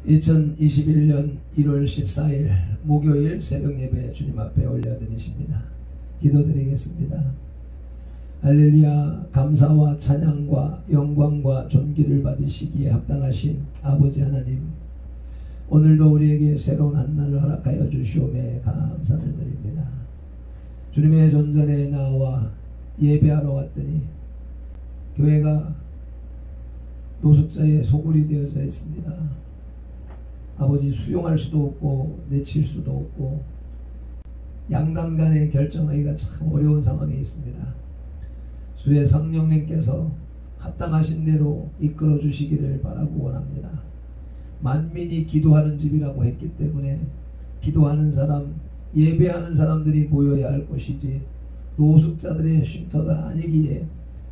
2021년 1월 14일 목요일 새벽 예배 주님 앞에 올려드리십니다. 기도드리겠습니다. 할렐루야. 감사와 찬양과 영광과 존귀를 받으시기에 합당하신 아버지 하나님, 오늘도 우리에게 새로운 한날을 허락하여 주시오매 감사를 드립니다. 주님의 전전에 나와 예배하러 왔더니 교회가 노숙자의 소굴이 되어져 있습니다. 아버지, 수용할 수도 없고 내칠 수도 없고 양당 간에 결정하기가 참 어려운 상황에 있습니다. 주의 성령님께서 합당하신 대로 이끌어 주시기를 바라고 원합니다. 만민이 기도하는 집이라고 했기 때문에 기도하는 사람, 예배하는 사람들이 모여야 할 곳이지 노숙자들의 쉼터가 아니기에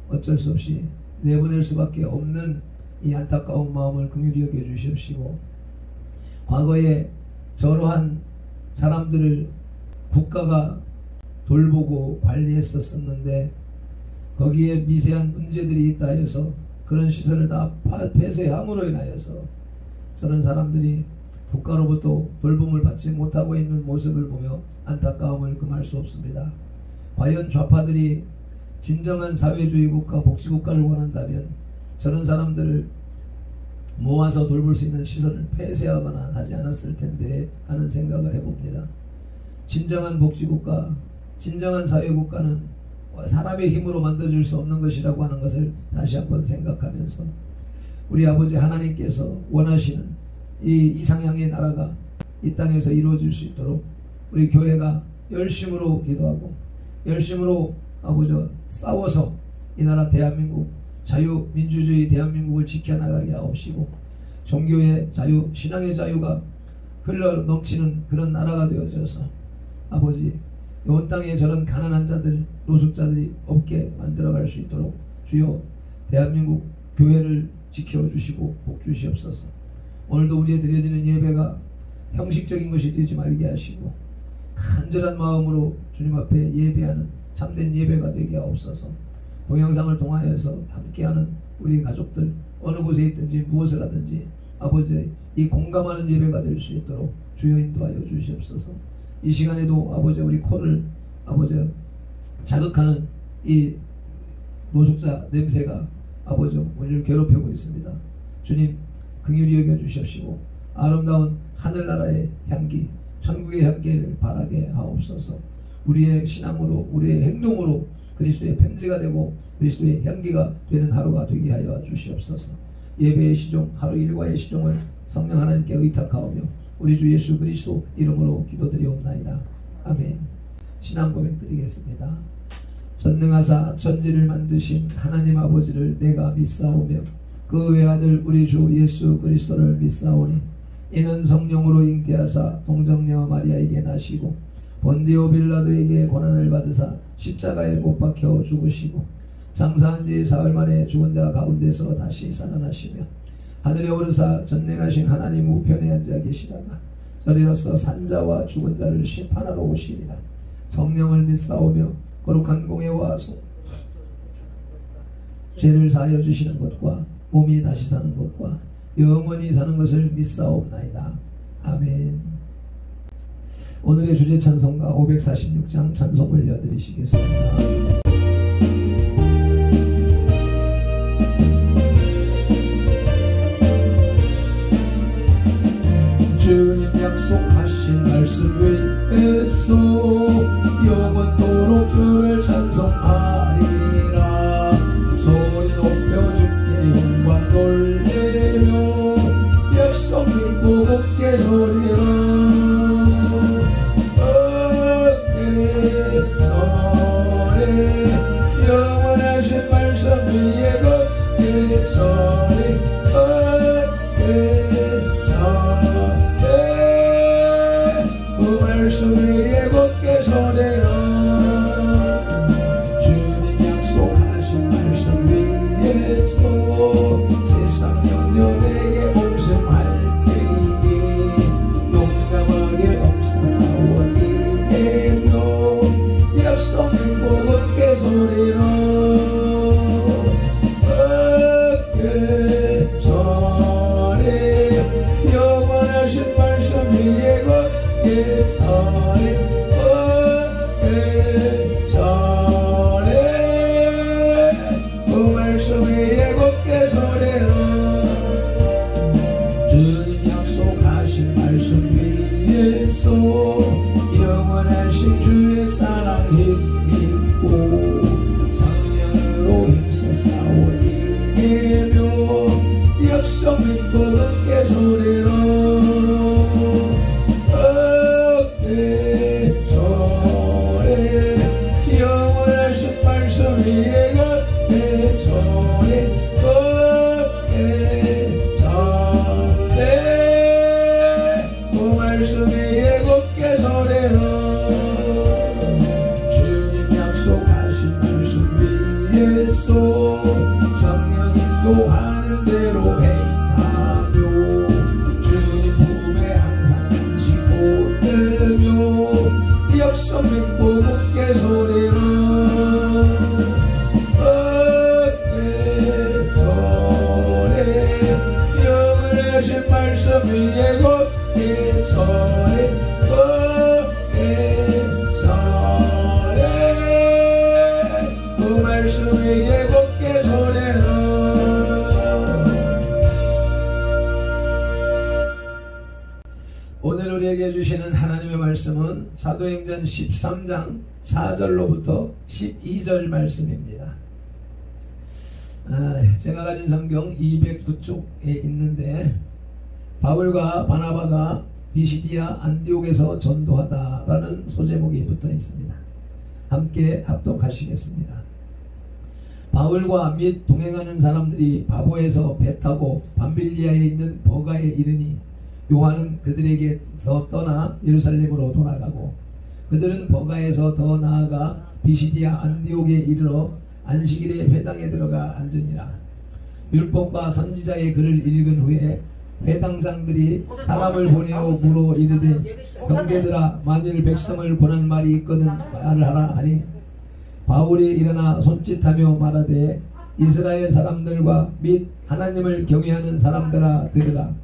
어쩔 수 없이 내보낼 수밖에 없는 이 안타까운 마음을 긍휼히 여겨 주시옵시고, 과거에 저러한 사람들을 국가가 돌보고 관리했었는데 거기에 미세한 문제들이 있다 해서 그런 시설을 다 폐쇄함으로 인하여서 저런 사람들이 국가로부터 돌봄을 받지 못하고 있는 모습을 보며 안타까움을 금할 수 없습니다. 과연 좌파들이 진정한 사회주의 국가, 복지국가를 원한다면 저런 사람들을 모아서 돌볼 수 있는 시설을 폐쇄하거나 하지 않았을 텐데 하는 생각을 해봅니다. 진정한 복지국가, 진정한 사회국가는 사람의 힘으로 만들어줄 수 없는 것이라고 하는 것을 다시 한번 생각하면서 우리 아버지 하나님께서 원하시는 이 이상향의 나라가 이 땅에서 이루어질 수 있도록 우리 교회가 열심으로 기도하고 열심으로 아버지 싸워서 이 나라 대한민국 자유민주주의 대한민국을 지켜나가게 하옵시고, 종교의 자유, 신앙의 자유가 흘러 넘치는 그런 나라가 되어져서 아버지, 온 땅에 저런 가난한 자들, 노숙자들이 없게 만들어갈 수 있도록 주여 대한민국 교회를 지켜주시고 복주시옵소서. 오늘도 우리의 드려지는 예배가 형식적인 것이 되지 말게 하시고 간절한 마음으로 주님 앞에 예배하는 참된 예배가 되게 하옵소서. 동영상을 통하여서 함께하는 우리 가족들 어느 곳에 있든지 무엇을 하든지 아버지, 이 공감하는 예배가 될 수 있도록 주여 인도하여 주시옵소서. 이 시간에도 아버지, 우리 코를 아버지 자극하는 이 노숙자 냄새가 아버지 우리를 괴롭히고 있습니다. 주님 긍휼히 여겨 주십시오. 아름다운 하늘나라의 향기, 천국의 향기를 바라게 하옵소서. 우리의 신앙으로, 우리의 행동으로 그리스도의 편지가 되고 그리스도의 향기가 되는 하루가 되게 하여 주시옵소서. 예배의 시종, 하루 일과의 시종을 성령 하나님께 의탁하오며 우리 주 예수 그리스도 이름으로 기도드리옵나이다. 아멘. 신앙 고백 드리겠습니다. 전능하사 천지를 만드신 하나님 아버지를 내가 믿사오며 그 외아들 우리 주 예수 그리스도를 믿사오니 이는 성령으로 잉태하사 동정녀 마리아에게 나시고 본디오 빌라도에게 고난을 받으사 십자가에 못 박혀 죽으시고 장사한 지 사흘 만에 죽은 자 가운데서 다시 살아나시며 하늘에 오르사 전능하신 하나님 우편에 앉아 계시다가 저리로서 산자와 죽은 자를 심판하러 오시리라. 성령을 믿사오며 거룩한 공예와 죄를 사하여 주시는 것과 몸이 다시 사는 것과 영원히 사는 것을 믿사옵나이다. 아멘. 오늘의 주제 찬송가 546장 찬송 올려드리시겠습니다. 주님 약속하신 말씀 위에서 영원토록 주를 찬송하리라. 소리 높여 주께 영광 돌리며 백성 믿고 곱게 소리라. 영원하신 말씀 위에 걷게 소리 그 말씀 위에 걷게 소리라. 주님 약속하신 말씀 위에서 세상 영년에게 옹sem할 때에 영원하신 주의 사랑 힘있고 성령으로 힘써 싸워 이기며 역성 믿고 함께 소리로 어깨 소리 영원하신 말씀 위에 걷게 소리 어깨 소리 그 말씀 위에 걷게 소리로 성령 인도하는 대로 행하며 주님 품에 항상 안식고 들며 역성 믿고 굳게 소리로 어깨 소리 영원하신 말씀 위에 굳게 소리 어깨 소리 그 말씀 위에 곱게 소리로 오늘 우리에게 주시는 하나님의 말씀은 사도행전 13장 4절로부터 12절 말씀입니다. 제가 가진 성경 209쪽에 있는데 바울과 바나바가 비시디아 안디옥에서 전도하다라는 소제목이 붙어 있습니다. 함께 합독하시겠습니다. 바울과 및 동행하는 사람들이 바보에서 배 타고 밤빌리아에 있는 버가에 이르니 요한은 그들에게서 떠나 예루살렘으로 돌아가고 그들은 버가에서 더 나아가 비시디아 안디옥에 이르러 안식일에 회당에 들어가 앉으니라. 율법과 선지자의 글을 읽은 후에 회당장들이 사람을 보내어 물어 이르되 형제들아 만일 백성을 권한 말이 있거든 말을 하라 하니 바울이 일어나 손짓하며 말하되 이스라엘 사람들과 및 하나님을 경외하는 사람들아 들으라.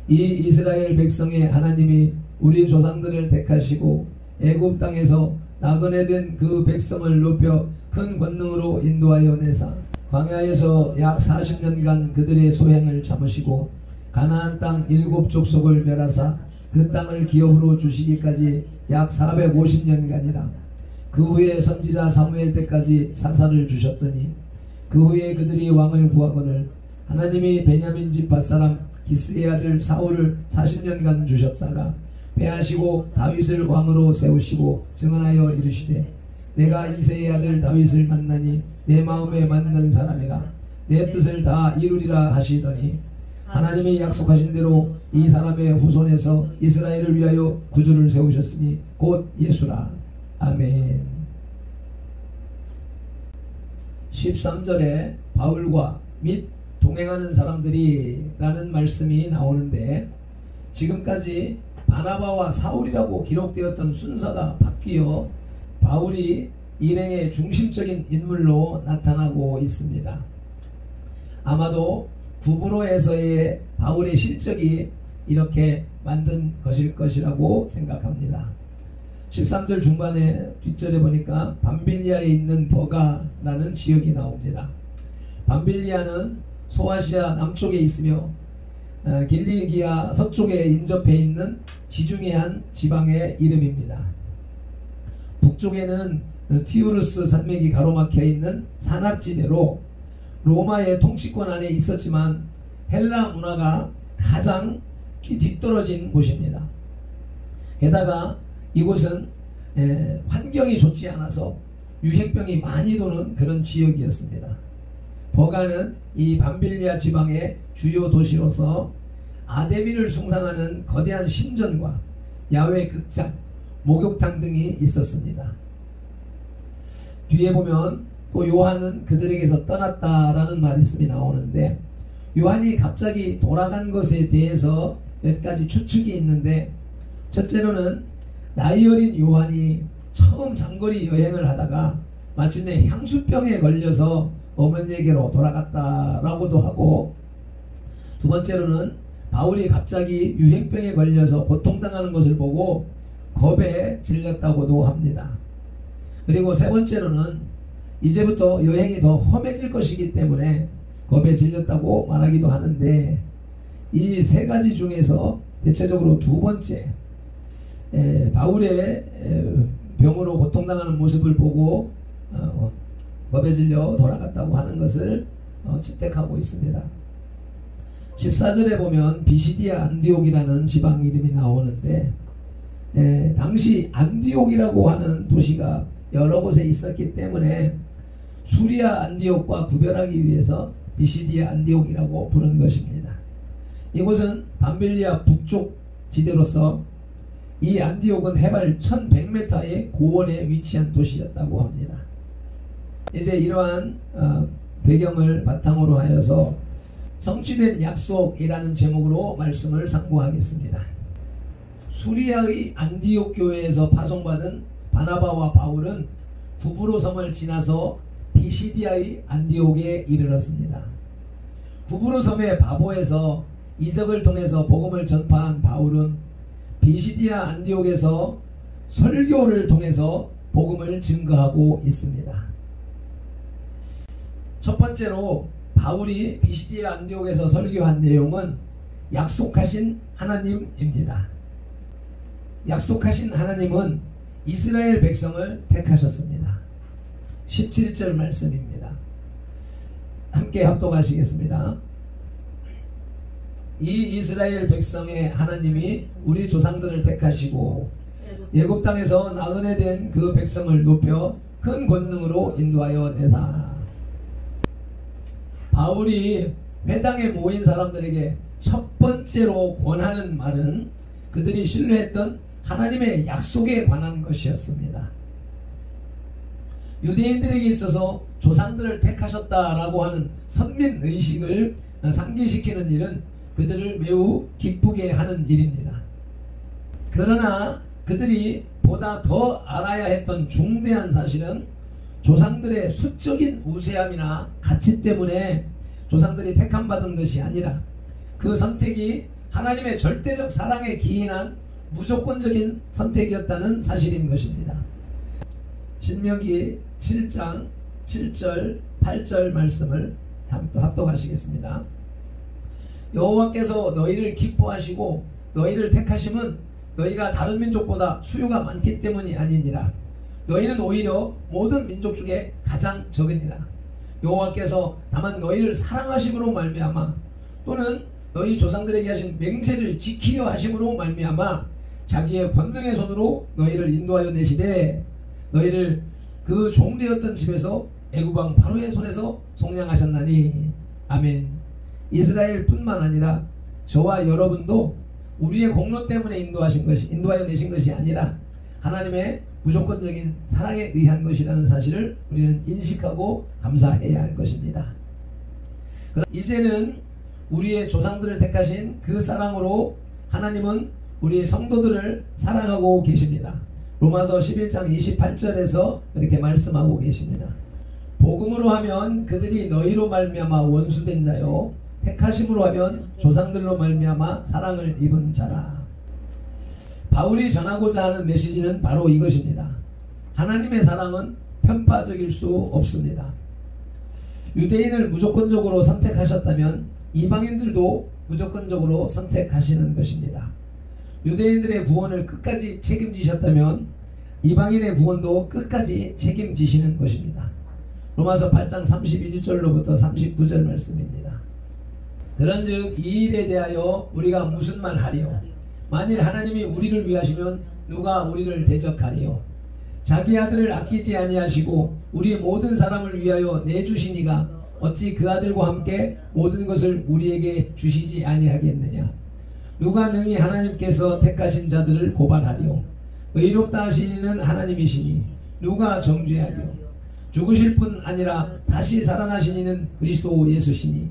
이 이스라엘 백성의 하나님이 우리 조상들을 택하시고 애굽 땅에서 나그네 된 그 백성을 높여 큰 권능으로 인도하여 내사 광야에서 약 40년간 그들의 소행을 참으시고 가나안 땅 7족속을 멸하사 그 땅을 기업으로 주시기까지 약 450년간이라. 그 후에 선지자 사무엘 때까지 사사를 주셨더니 그 후에 그들이 왕을 구하거늘 하나님이 베냐민 지파 사람 기스의 아들 사울을 40년간 주셨다가 패하시고 다윗을 왕으로 세우시고 증언하여 이르시되 내가 이새의 아들 다윗을 만나니 내 마음에 맞는 사람이라 내 뜻을 다 이루리라 하시더니 하나님이 약속하신 대로 이 사람의 후손에서 이스라엘을 위하여 구주를 세우셨으니 곧 예수라. 아멘. 13절에 바울과 및 동행하는 사람들이 라는 말씀이 나오는데 지금까지 바나바와 사울이라고 기록되었던 순서가 바뀌어 바울이 일행의 중심적인 인물로 나타나고 있습니다. 아마도 구브로에서의 바울의 실적이 이렇게 만든 것일 것이라고 생각합니다. 13절 중반에 뒷절에 보니까 밤빌리아에 있는 버가라는 지역이 나옵니다. 밤빌리아는 소아시아 남쪽에 있으며 길리기아 서쪽에 인접해 있는 지중해 한 지방의 이름입니다. 북쪽에는 티우루스 산맥이 가로막혀 있는 산악지대로 로마의 통치권 안에 있었지만 헬라 문화가 가장 뒤떨어진 곳입니다. 게다가 이곳은 환경이 좋지 않아서 유행병이 많이 도는 그런 지역이었습니다. 버가는 이 밤빌리아 지방의 주요 도시로서 아데민을 숭상하는 거대한 신전과 야외 극장, 목욕탕 등이 있었습니다. 뒤에 보면 또 요한은 그들에게서 떠났다라는 말씀이 나오는데 요한이 갑자기 돌아간 것에 대해서 몇 가지 추측이 있는데 첫째로는 나이 어린 요한이 처음 장거리 여행을 하다가 마침내 향수병에 걸려서 어머니에게로 돌아갔다라고도 하고 두 번째로는 바울이 갑자기 유행병에 걸려서 고통당하는 것을 보고 겁에 질렸다고도 합니다. 그리고 세 번째로는 이제부터 여행이 더 험해질 것이기 때문에 겁에 질렸다고 말하기도 하는데, 이 세 가지 중에서 대체적으로 두 번째, 바울의 병으로 고통당하는 모습을 보고 겁에 질려 돌아갔다고 하는 것을 채택하고 있습니다. 14절에 보면 비시디아 안디옥이라는 지방 이름이 나오는데, 당시 안디옥이라고 하는 도시가 여러 곳에 있었기 때문에 수리아 안디옥과 구별하기 위해서 비시디아 안디옥이라고 부른 것입니다. 이곳은 밤빌리아 북쪽 지대로서 이 안디옥은 해발 1100m의 고원에 위치한 도시였다고 합니다. 이제 이러한 배경을 바탕으로 하여서 성취된 약속이라는 제목으로 말씀을 상고하겠습니다. 수리아의 안디옥 교회에서 파송받은 바나바와 바울은 구브로 섬을 지나서 비시디아의 안디옥에 이르렀습니다. 구브로 섬의 바보에서 이적을 통해서 복음을 전파한 바울은 비시디아 안디옥에서 설교를 통해서 복음을 증거하고 있습니다. 첫 번째로 바울이 비시디아 안디옥에서 설교한 내용은 약속하신 하나님입니다. 약속하신 하나님은 이스라엘 백성을 택하셨습니다. 17절 말씀입니다. 함께 합독하시겠습니다. 이 이스라엘 백성의 하나님이 우리 조상들을 택하시고 애굽 땅에서 나그네 된 그 백성을 높여 큰 권능으로 인도하여 내사. 바울이 회당에 모인 사람들에게 첫 번째로 권하는 말은 그들이 신뢰했던 하나님의 약속에 관한 것이었습니다. 유대인들에게 있어서 조상들을 택하셨다라고 하는 선민의식을 상기시키는 일은 그들을 매우 기쁘게 하는 일입니다. 그러나 그들이 보다 더 알아야 했던 중대한 사실은 조상들의 수적인 우세함이나 가치 때문에 조상들이 택함받은 것이 아니라 그 선택이 하나님의 절대적 사랑에 기인한 무조건적인 선택이었다는 사실인 것입니다. 신명기 7장 7절 8절 말씀을 합독하시겠습니다. 여호와께서 너희를 기뻐하시고 너희를 택하심은 너희가 다른 민족보다 수요가 많기 때문이 아니니라. 너희는 오히려 모든 민족 중에 가장 적으니라. 여호와께서 다만 너희를 사랑하심으로 말미암아 또는 너희 조상들에게 하신 맹세를 지키려 하심으로 말미암아 자기의 권능의 손으로 너희를 인도하여 내시되 너희를 그 종되었던 집에서 애굽왕 바로의 손에서 속량하셨나니. 아멘. 이스라엘 뿐만 아니라 저와 여러분도 우리의 공로 때문에 인도하여 내신 것이 아니라 하나님의 무조건적인 사랑에 의한 것이라는 사실을 우리는 인식하고 감사해야 할 것입니다. 이제는 우리의 조상들을 택하신 그 사랑으로 하나님은 우리의 성도들을 사랑하고 계십니다. 로마서 11장 28절에서 이렇게 말씀하고 계십니다. 복음으로 하면 그들이 너희로 말미암아 원수된 자요 택하심으로 하면 조상들로 말미암아 사랑을 입은 자라. 바울이 전하고자 하는 메시지는 바로 이것입니다. 하나님의 사랑은 편파적일 수 없습니다. 유대인을 무조건적으로 선택하셨다면 이방인들도 무조건적으로 선택하시는 것입니다. 유대인들의 구원을 끝까지 책임지셨다면 이방인의 구원도 끝까지 책임지시는 것입니다. 로마서 8장 31절로부터 39절 말씀입니다. 그런즉 이 일에 대하여 우리가 무슨 말 하리요? 만일 하나님이 우리를 위하시면 누가 우리를 대적하리요? 자기 아들을 아끼지 아니하시고 우리 모든 사람을 위하여 내주시니가 어찌 그 아들과 함께 모든 것을 우리에게 주시지 아니하겠느냐? 누가 능히 하나님께서 택하신 자들을 고발하리요? 의롭다 하시는 하나님이시니 누가 정죄하리요? 죽으실 뿐 아니라 다시 살아나신 이는 그리스도 예수시니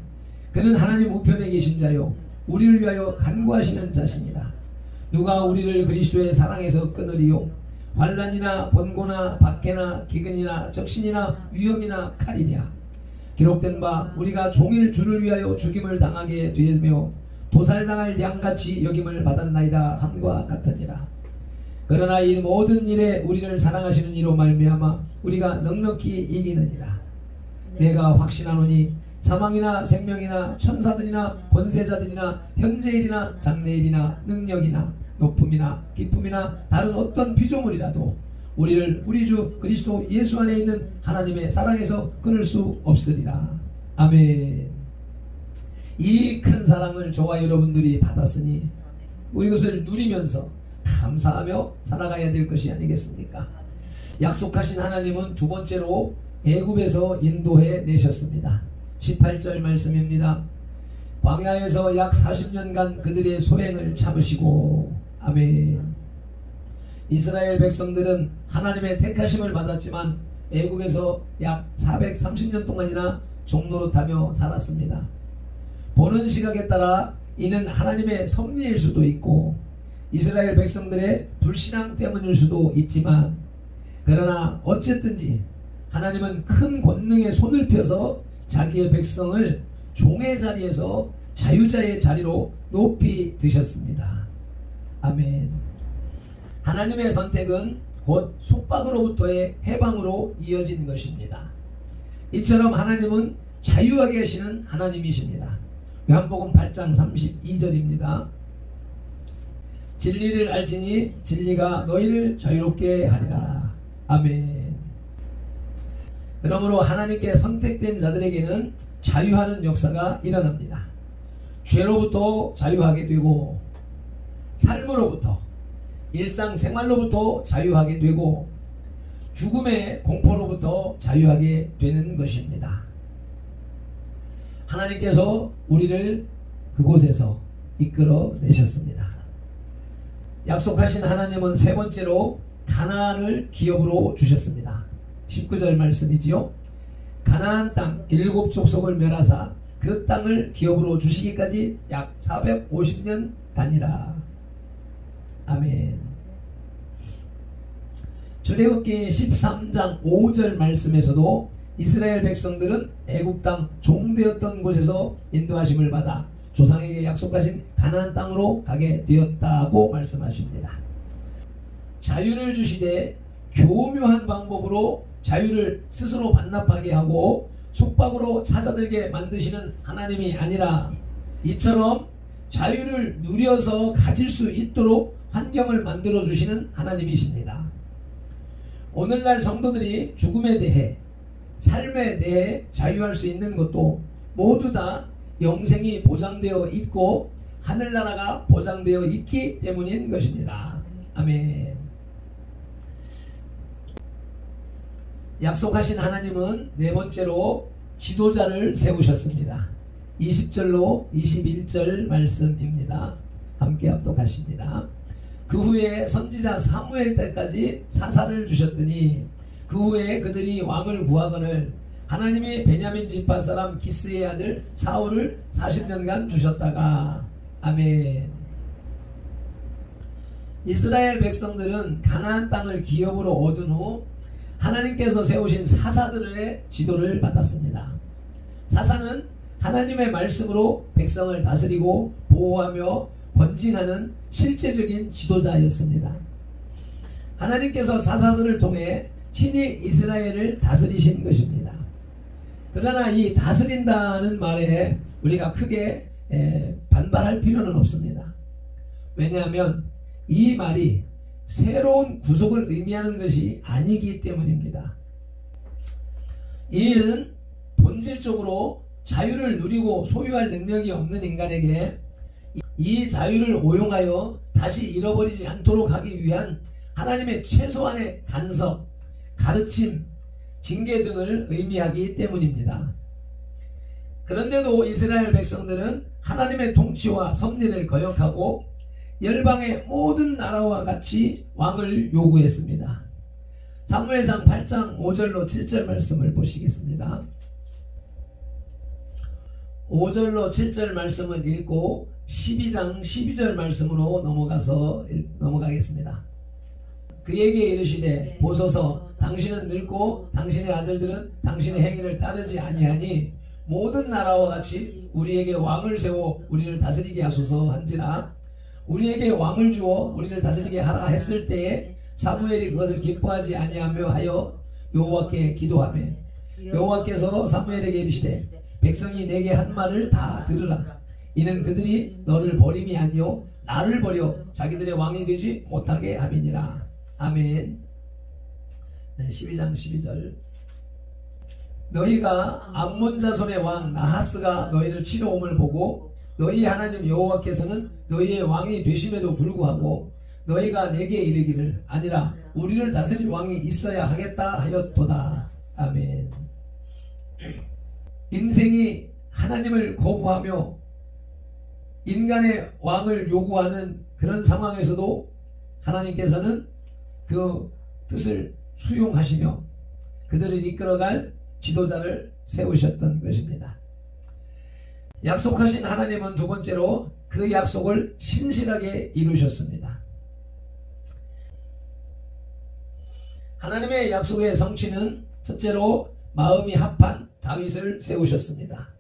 그는 하나님 우편에 계신 자요 우리를 위하여 간구하시는 자시니라. 누가 우리를 그리스도의 사랑에서 끊으리요? 환난이나 번고나 박해나 기근이나 적신이나 위험이나 칼이냐? 기록된 바 우리가 종일 주를 위하여 죽임을 당하게 되며 도살당할 양같이 여김을 받았나이다 함과 같으니라. 그러나 이 모든 일에 우리를 사랑하시는 이로 말미암아 우리가 넉넉히 이기느니라. 내가 확신하노니 사망이나 생명이나 천사들이나 권세자들이나 현재일이나 장래일이나 능력이나 높음이나 기쁨이나 다른 어떤 피조물이라도 우리를 우리 주 그리스도 예수 안에 있는 하나님의 사랑에서 끊을 수 없으리라. 아멘. 이 큰 사랑을 저와 여러분들이 받았으니 우리 그것을 누리면서 감사하며 살아가야 될 것이 아니겠습니까? 약속하신 하나님은 두 번째로 애굽에서 인도해 내셨습니다. 18절 말씀입니다. 광야에서 약 40년간 그들의 소행을 참으시고. 아멘. 이스라엘 백성들은 하나님의 택하심을 받았지만 애굽에서 약 430년 동안이나 종노릇하며 살았습니다. 보는 시각에 따라 이는 하나님의 섭리일 수도 있고 이스라엘 백성들의 불신앙 때문일 수도 있지만, 그러나 어쨌든지 하나님은 큰 권능의 손을 펴서 자기의 백성을 종의 자리에서 자유자의 자리로 높이 드셨습니다. 아멘. 하나님의 선택은 곧 속박으로부터의 해방으로 이어진 것입니다. 이처럼 하나님은 자유하게 하시는 하나님이십니다. 요한복음 8장 32절입니다. 진리를 알지니 진리가 너희를 자유롭게 하리라. 아멘. 그러므로 하나님께 선택된 자들에게는 자유하는 역사가 일어납니다. 죄로부터 자유하게 되고, 삶으로부터, 일상생활로부터 자유하게 되고, 죽음의 공포로부터 자유하게 되는 것입니다. 하나님께서 우리를 그곳에서 이끌어 내셨습니다. 약속하신 하나님은 세 번째로 가나안을 기업으로 주셨습니다. 19절 말씀이지요. 가나안 땅 7족속을 멸하사 그 땅을 기업으로 주시기까지 약 450년 다니라. 아멘. 출애굽기 13장 5절 말씀에서도 이스라엘 백성들은 애굽 땅 종되었던 곳에서 인도하심을 받아 조상에게 약속하신 가나안 땅으로 가게 되었다고 말씀하십니다. 자유를 주시되 교묘한 방법으로 자유를 스스로 반납하게 하고 속박으로 찾아들게 만드시는 하나님이 아니라, 이처럼 자유를 누려서 가질 수 있도록 환경을 만들어 주시는 하나님이십니다. 오늘날 성도들이 죽음에 대해, 삶에 대해 자유할 수 있는 것도 모두 다 영생이 보장되어 있고 하늘나라가 보장되어 있기 때문인 것입니다. 아멘. 약속하신 하나님은 네 번째로 지도자를 세우셨습니다. 20절로 21절 말씀입니다. 함께 합독하십니다. 그 후에 선지자 사무엘 때까지 사사를 주셨더니 그 후에 그들이 왕을 구하거늘 하나님이 베냐민 지파 사람 기스의 아들 사울을 40년간 주셨다가. 아멘. 이스라엘 백성들은 가나안 땅을 기업으로 얻은 후 하나님께서 세우신 사사들의 지도를 받았습니다. 사사는 하나님의 말씀으로 백성을 다스리고 보호하며 권징하는 실제적인 지도자였습니다. 하나님께서 사사들을 통해 친히 이스라엘을 다스리신 것입니다. 그러나 이 다스린다는 말에 우리가 크게 반발할 필요는 없습니다. 왜냐하면 이 말이 새로운 구속을 의미하는 것이 아니기 때문입니다. 이 일은 본질적으로 자유를 누리고 소유할 능력이 없는 인간에게 이 자유를 오용하여 다시 잃어버리지 않도록 하기 위한 하나님의 최소한의 간섭, 가르침, 징계 등을 의미하기 때문입니다. 그런데도 이스라엘 백성들은 하나님의 통치와 섭리를 거역하고 열방의 모든 나라와 같이 왕을 요구했습니다. 사무엘상 8장 5절로 7절 말씀을 보시겠습니다. 5절로 7절 말씀을 읽고 12장 12절 말씀으로 넘어가겠습니다. 그에게 이르시되 보소서 당신은 늙고 당신의 아들들은 당신의 행위를 따르지 아니하니 모든 나라와 같이 우리에게 왕을 세워 우리를 다스리게 하소서 한지라. 우리에게 왕을 주어 우리를 다스리게 하라 했을 때에 사무엘이 그것을 기뻐하지 아니하며 하여 여호와께 기도하며 여호와께서 사무엘에게 이르시되 백성이 내게 한 말을 다 들으라. 이는 그들이 너를 버림이 아니요 나를 버려 자기들의 왕이 되지 못하게 함이니라. 아멘. 12장 12절. 너희가 암몬 자손의 왕 나하스가 너희를 치러 옴을 보고 너희 하나님 여호와께서는 너희의 왕이 되심에도 불구하고 너희가 내게 이르기를 아니라 우리를 다스릴 왕이 있어야 하겠다 하였도다. 아멘. 인생이 하나님을 거부하며 인간의 왕을 요구하는 그런 상황에서도 하나님께서는 그 뜻을 수용하시며 그들을 이끌어갈 지도자를 세우셨던 것입니다. 약속하신 하나님은 두 번째로 그 약속을 신실하게 이루셨습니다. 하나님의 약속의 성취는 첫째로 마음이 합한 다윗을 세우셨습니다.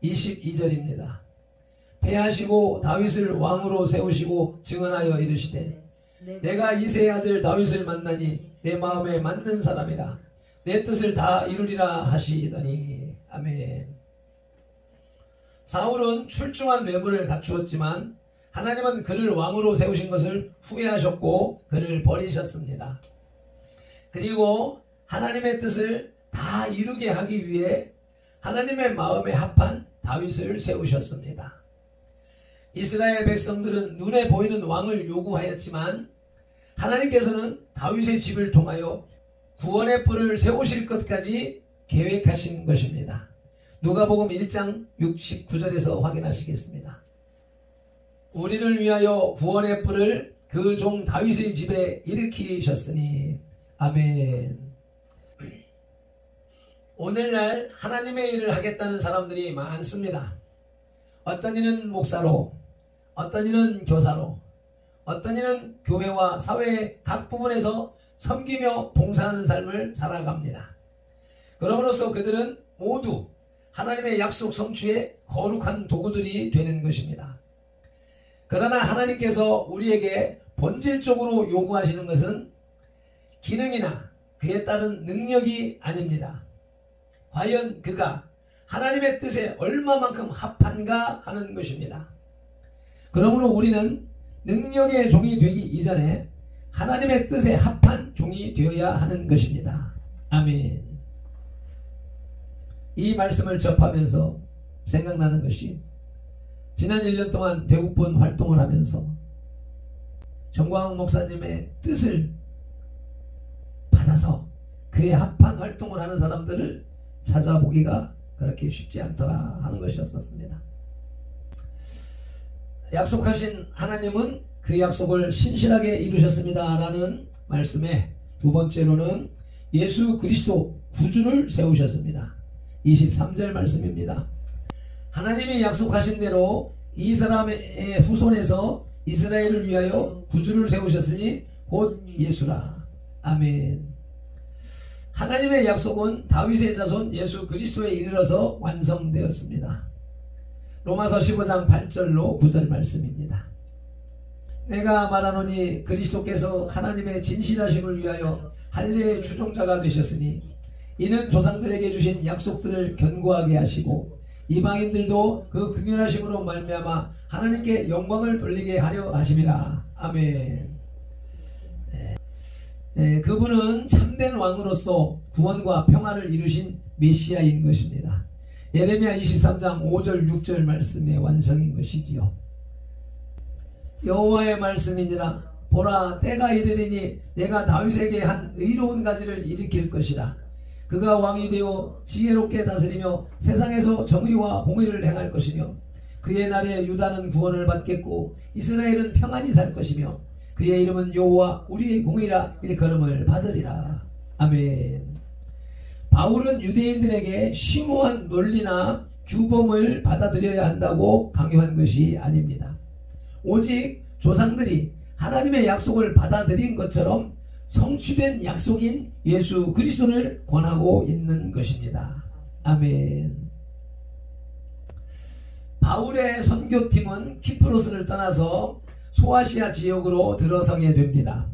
22절입니다. 패하시고 다윗을 왕으로 세우시고 증언하여 이르시되 내가 이새의 아들 다윗을 만나니 내 마음에 맞는 사람이라 내 뜻을 다 이루리라 하시더니. 아멘. 사울은 출중한 외모를 갖추었지만 하나님은 그를 왕으로 세우신 것을 후회하셨고 그를 버리셨습니다. 그리고 하나님의 뜻을 다 이루게 하기 위해 하나님의 마음에 합한 다윗을 세우셨습니다. 이스라엘 백성들은 눈에 보이는 왕을 요구하였지만 하나님께서는 다윗의 집을 통하여 구원의 뿔을 세우실 것까지 계획하신 것입니다. 누가복음 1장 69절에서 확인하시겠습니다. 우리를 위하여 구원의 뿔을 그 종 다윗의 집에 일으키셨으니. 아멘. 오늘날 하나님의 일을 하겠다는 사람들이 많습니다. 어떤 이는 목사로, 어떤 이는 교사로, 어떤 이는 교회와 사회의 각 부분에서 섬기며 봉사하는 삶을 살아갑니다. 그럼으로써 그들은 모두 하나님의 약속 성취에 거룩한 도구들이 되는 것입니다. 그러나 하나님께서 우리에게 본질적으로 요구하시는 것은 기능이나 그에 따른 능력이 아닙니다. 과연 그가 하나님의 뜻에 얼마만큼 합한가 하는 것입니다. 그러므로 우리는 능력의 종이 되기 이전에 하나님의 뜻에 합한 종이 되어야 하는 것입니다. 아멘. 이 말씀을 접하면서 생각나는 것이 지난 1년 동안 대국본 활동을 하면서 정광훈 목사님의 뜻을 받아서 그에 합한 활동을 하는 사람들을 찾아보기가 그렇게 쉽지 않더라 하는 것이었습니다. 약속하신 하나님은 그 약속을 신실하게 이루셨습니다 라는 말씀에 두 번째로는 예수 그리스도 구주를 세우셨습니다. 23절 말씀입니다. 하나님이 약속하신 대로 이 사람의 후손에서 이스라엘을 위하여 구주를 세우셨으니 곧 예수라. 아멘. 하나님의 약속은 다윗의 자손 예수 그리스도에 이르러서 완성되었습니다. 로마서 15장 8절로 9절 말씀입니다. 내가 말하노니 그리스도께서 하나님의 진실하심을 위하여 할례의 주종자가 되셨으니 이는 조상들에게 주신 약속들을 견고하게 하시고 이방인들도 그 긍휼하심으로 말미암아 하나님께 영광을 돌리게 하려 하심이라. 아멘. 그분은 참된 왕으로서 구원과 평화를 이루신 메시아인 것입니다. 예레미야 23장 5절 6절 말씀의 완성인 것이지요. 여호와의 말씀이니라. 보라, 때가 이르리니 내가 다윗에게 한 의로운 가지를 일으킬 것이라. 그가 왕이 되어 지혜롭게 다스리며 세상에서 정의와 공의를 행할 것이며 그의 날에 유다는 구원을 받겠고 이스라엘은 평안히 살 것이며 그의 이름은 여호와 우리의 공의라 일컬음을 받으리라. 아멘. 바울은 유대인들에게 심오한 논리나 규범을 받아들여야 한다고 강요한 것이 아닙니다. 오직 조상들이 하나님의 약속을 받아들인 것처럼 성취된 약속인 예수 그리스도를 권하고 있는 것입니다. 아멘. 바울의 선교팀은 키프로스를 떠나서 소아시아 지역으로 들어서게 됩니다.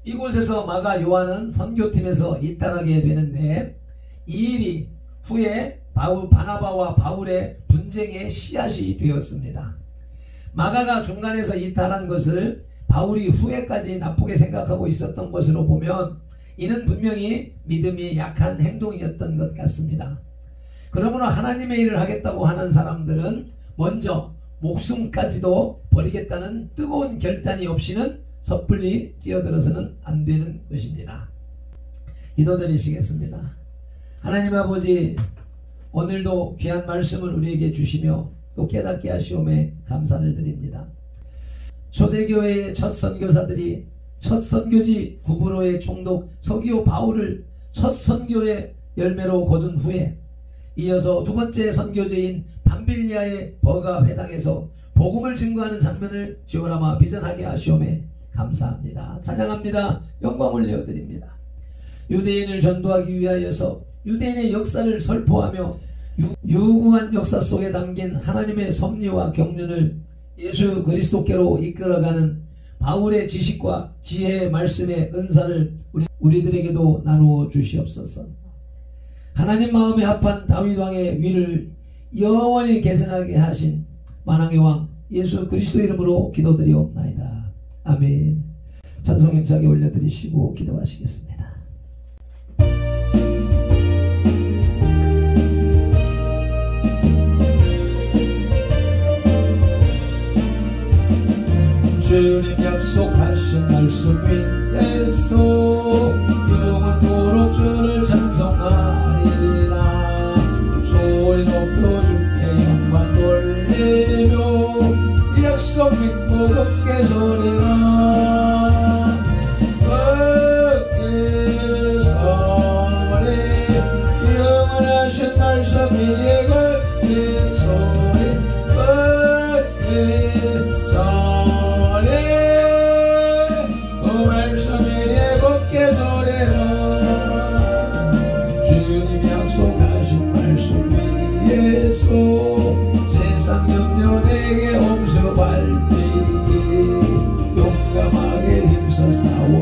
이곳에서 마가 요한은 선교팀에서 이탈하게 되는데 이 일이 후에 바나바와 바울의 분쟁의 씨앗이 되었습니다. 마가가 중간에서 이탈한 것을 바울이 후에까지 나쁘게 생각하고 있었던 것으로 보면 이는 분명히 믿음이 약한 행동이었던 것 같습니다. 그러므로 하나님의 일을 하겠다고 하는 사람들은 먼저 목숨까지도 버리겠다는 뜨거운 결단이 없이는 섣불리 뛰어들어서는 안 되는 것입니다. 기도드리시겠습니다. 하나님 아버지, 오늘도 귀한 말씀을 우리에게 주시며 또 깨닫게 하시오매 감사를 드립니다. 초대교회의 첫 선교사들이 첫 선교지 구브로의 총독 서기오 바울을 첫 선교의 열매로 거둔 후에 이어서 두 번째 선교지인 밤빌리아의 버가 회당에서 복음을 증거하는 장면을 지오라마 비전하게 하시오매 감사합니다. 찬양합니다. 영광 올려드립니다. 유대인을 전도하기 위하여서 유대인의 역사를 설포하며 유구한 역사 속에 담긴 하나님의 섭리와 경륜을 예수 그리스도께로 이끌어가는 바울의 지식과 지혜의 말씀의 은사를 우리들에게도 나누어 주시옵소서. 하나님 마음에 합한 다윗 왕의 위를 영원히 계승하게 하신 만왕의 왕 예수 그리스도 이름으로 기도드리옵나이다. 아멘. 찬송 힘차게 올려드리시고 기도하시겠습니다. 주님 약속하신 말씀 위에서 영원토록 주를 찬송하리라. 소리 높여 주께 영광 돌리며 약속 믿고 굳게 서리라. 굳게 서리 영원하신 말씀 위에 굳게 서리. 굳게 서리 그 말씀 위에 굳게 서리라. 주님 약속하신 말씀 위에서 세상 염려 내게 홈수 밟히기 용감하게 힘써 싸워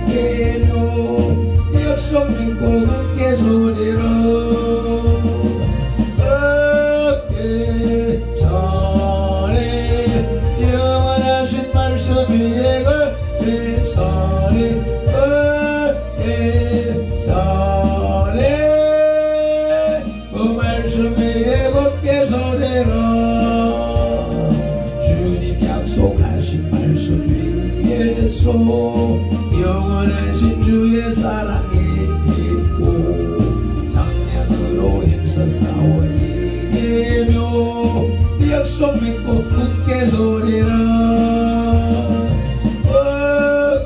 이기며 약속 믿고 굳게 서리라. 굳게 서리 영원하신 말씀 위에 굳게 서리. 굳게 서리 그 말씀 위에 굳게 서리라. 주님 약속하신 말씀 위에서 영원하신 주의 사랑이 있고 상냥으로 힘써 싸워 이기며 약속 믿고 굳게 서리라.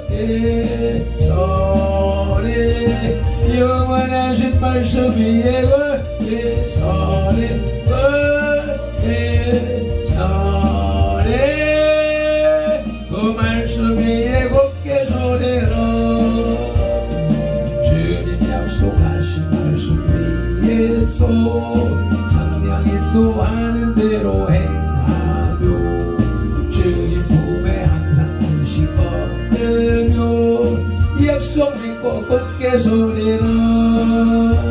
굳게 서리 영원하신 말씀 위에 굳게 서리. 굳게 서리 그 말씀 위에 굳게 서리라. 주님 약속하신 말씀 위에서 상냥 인도하는 대로 행하며 주님 품에 항상 안식 얻으며 약속 믿고 굳게 서리라.